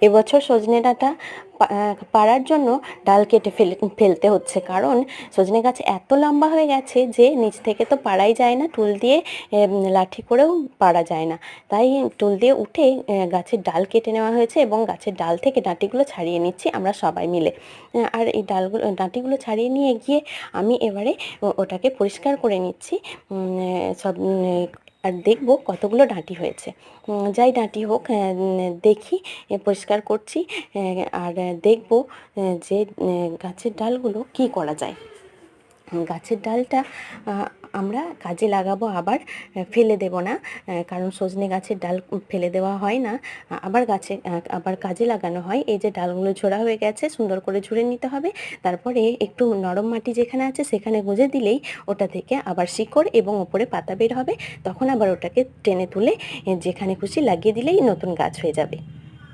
এবছর সজনে ডাঁটা পাড়ার জন্য ডাল কেটে ফেলতে হচ্ছে, কারণ সজনে গাছ এত লম্বা হয়ে গেছে যে নিচ থেকে তো পাড়াই যায় না, টুল দিয়ে লাঠি করেও পাড়া যায় না। তাই টুল দিয়ে উঠে গাছের ডাল কেটে নেওয়া হয়েছে এবং গাছের ডাল থেকে ডাঁটিগুলো ছাড়িয়ে নিচ্ছি আমরা সবাই মিলে। আর এই ডাঁটিগুলো ছাড়িয়ে নিয়ে গিয়ে আমি এবারে ওটাকে পরিষ্কার করে নিচ্ছি সব, আর দেখবো কতগুলো ডাঁটি হয়েছে। যাই ডাঁটি হোক, দেখি পরিষ্কার করছি আর দেখব যে গাছের ডালগুলো কি করা যায়। গাছের ডালটা আমরা কাজে লাগাবো, আবার ফেলে দেব না, কারণ সজনে গাছের ডাল ফেলে দেওয়া হয় না, আবার কাজে লাগানো হয়। এই যে ডালগুলো ঝোড়া হয়ে গেছে, সুন্দর করে ঝুড়ে নিতে হবে, তারপরে একটু নরম মাটি যেখানে আছে সেখানে গুঁজে দিলেই ওটা থেকে আবার শিকড় এবং ওপরে পাতা বের হবে, তখন আবার ওটাকে টেনে তুলে যেখানে খুশি লাগিয়ে দিলেই নতুন গাছ হয়ে যাবে।